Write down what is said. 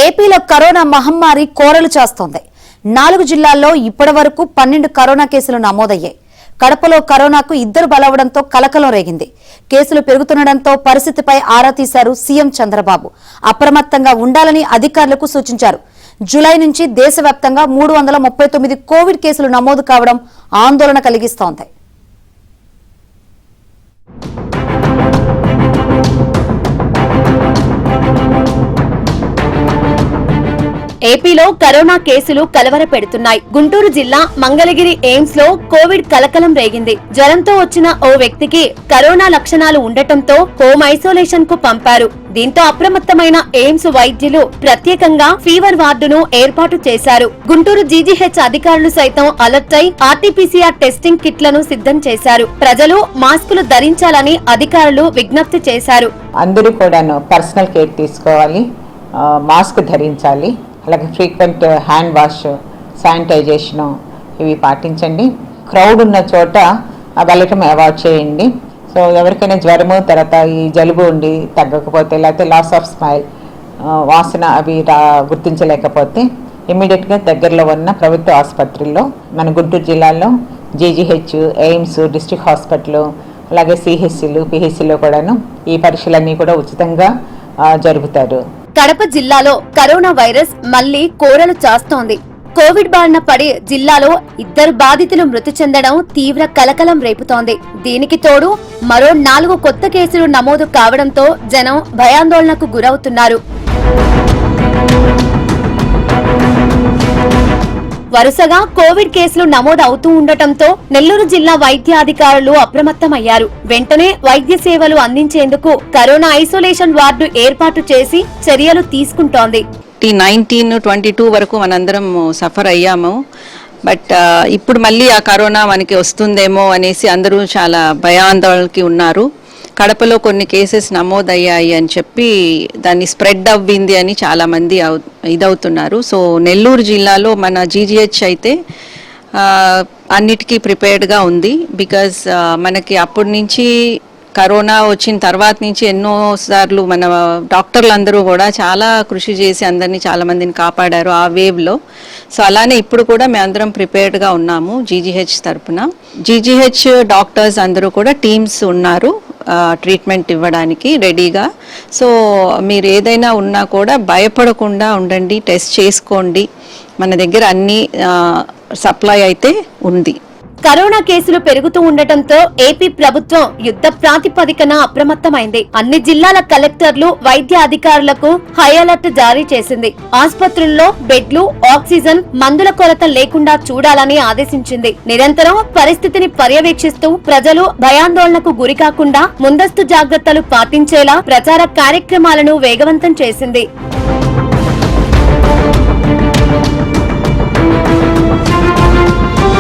ఏపీలో కరోనా మహమ్మారి కోరలు చేస్తోంది. 4 జిల్లాల్లో ఇప్పటివరకు 12 కరోనా కేసులు నమోదయ్యాయి. కడపలో కరోనాకు 2 బలవడంతో కలకలం రేగింది. కేసులు పెరుగుతుండటంతో పరిస్థితిపై ఆరా తీశారు సీఎం చంద్రబాబు. అప్రమత్తంగా ఉండాలని అధికారులకు సూచించారు. జూలై నుంచి దేశవ్యాప్తంగా 339 కోవిడ్ కేసులు నమోదు కావడం ఆందోళన కలిగిస్తోంది. ఏపీలో కరోనా కేసులు కలవర పెడుతున్నాయి. గుంటూరు జిల్లా మంగళగిరి ఎయిమ్స్ లో కోవిడ్ కలకలం రేగింది. జ్వరంతో వచ్చిన ఓ వ్యక్తికి కరోనా లక్షణాలు ఉండటంతో హోమ్ ఐసోలేషన్ కు పంపారు. దీంతో అప్రమత్తమైన ఎయిమ్స్ వైద్యులు ప్రత్యేకంగా ఫీవర్ వార్డును ఏర్పాటు చేశారు. గుంటూరు జీజీహెచ్ అధికారులు సైతం అలర్ట్ అయి ఆర్టీపీసీఆర్ టెస్టింగ్ కిట్లను సిద్ధం చేశారు. ప్రజలు మాస్కులు ధరించాలని అధికారులు విజ్ఞప్తి చేశారు. అందరూ కూడాను పర్సనల్ కేర్ తీసుకోవాలి, మాస్క్ ధరించాలి, అలాగే ఫ్రీక్వెంట్ హ్యాండ్ వాష్, శానిటైజేషను ఇవి పాటించండి. క్రౌడ్ ఉన్న చోట వెళ్ళటం అవాయిడ్ చేయండి. సో ఎవరికైనా జ్వరము తర్వాత ఈ జలుబు ఉండి తగ్గకపోతే లేకపోతే లాస్ ఆఫ్ స్మైల్, వాసన అవి గుర్తించలేకపోతే ఇమ్మీడియట్గా దగ్గరలో ఉన్న ప్రభుత్వ ఆసుపత్రుల్లో మన గుంటూరు జిల్లాలో జీజీహెచ్, ఎయిమ్స్, డిస్ట్రిక్ట్ హాస్పిటల్ అలాగే సిహెచ్సిలు, పిహెచ్సిలో కూడాను ఈ పరీక్షలన్నీ కూడా ఉచితంగా జరుపుతారు. కడప జిల్లాలో కరోనా వైరస్ మళ్లీ కోరలు చాస్తోంది. కోవిడ్ బారిన పడి జిల్లాలో 2 బాధితులు మృతి చెందడం తీవ్ర కలకలం రేపుతోంది. దీనికి తోడు మరో 4 కొత్త కేసులు నమోదు కావడంతో జనం భయాందోళనకు గురవుతున్నారు. వరుసగా కోవిడ్ కేసులు నమోదు అవుతూ ఉండటంతో నెల్లూరు జిల్లా వైద్యాధికారులు అప్రమత్తమయ్యారు. వెంటనే వైద్య సేవలు అందించేందుకు కరోనా ఐసోలేషన్ వార్డు ఏర్పాటు చేసి చర్యలు తీసుకుంటోంది. 19-22 వరకు మనందరం సఫర్ అయ్యాము. బట్ ఇప్పుడు మళ్ళీ ఆ కరోనా మనకి వస్తుందేమో అనేసి అందరూ చాలా భయాందోళనకి ఉన్నారు. కడపలో కొన్ని కేసెస్ నమోదయ్యాయి అని చెప్పి దాన్ని స్ప్రెడ్ అవ్వింది అని చాలామంది ఇదవుతున్నారు. సో నెల్లూరు జిల్లాలో మన జీజీహెచ్ అయితే అన్నిటికీ ప్రిపేర్డ్గా ఉంది. బికాజ్ మనకి అప్పటి నుంచి కరోనా వచ్చిన తర్వాత నుంచి ఎన్నోసార్లు మన డాక్టర్లు అందరూ కూడా చాలా కృషి చేసి అందరినీ చాలామందిని కాపాడారు ఆ వేవ్లో. సో అలానే ఇప్పుడు కూడా మేమందరం ప్రిపేర్డ్గా ఉన్నాము జీజీహెచ్ తరపున. జీజీహెచ్ డాక్టర్స్ అందరూ కూడా టీమ్స్ ఉన్నారు ట్రీట్మెంట్ ఇవ్వడానికి రెడీగా. సో మీరు ఏదైనా ఉన్నా కూడా భయపడకుండా ఉండండి, టెస్ట్ చేసుకోండి. మన దగ్గర అన్ని సప్లై అయితే ఉంది. కరోనా కేసులు పెరుగుతూ ఉండటంతో ఏపీ ప్రభుత్వం యుద్ధ ప్రాతిపదికన అప్రమత్తమైంది. అన్ని జిల్లాల కలెక్టర్లు, వైద్య అధికారులకు హై అలర్ట్ జారీ చేసింది. ఆసుపత్రుల్లో బెడ్లు, ఆక్సిజన్, మందుల కొరత లేకుండా చూడాలని ఆదేశించింది. నిరంతరం పరిస్థితిని పర్యవేక్షిస్తూ ప్రజలు భయాందోళనకు గురికాకుండా ముందస్తు జాగ్రత్తలు పాటించేలా ప్రచార కార్యక్రమాలను వేగవంతం చేసింది.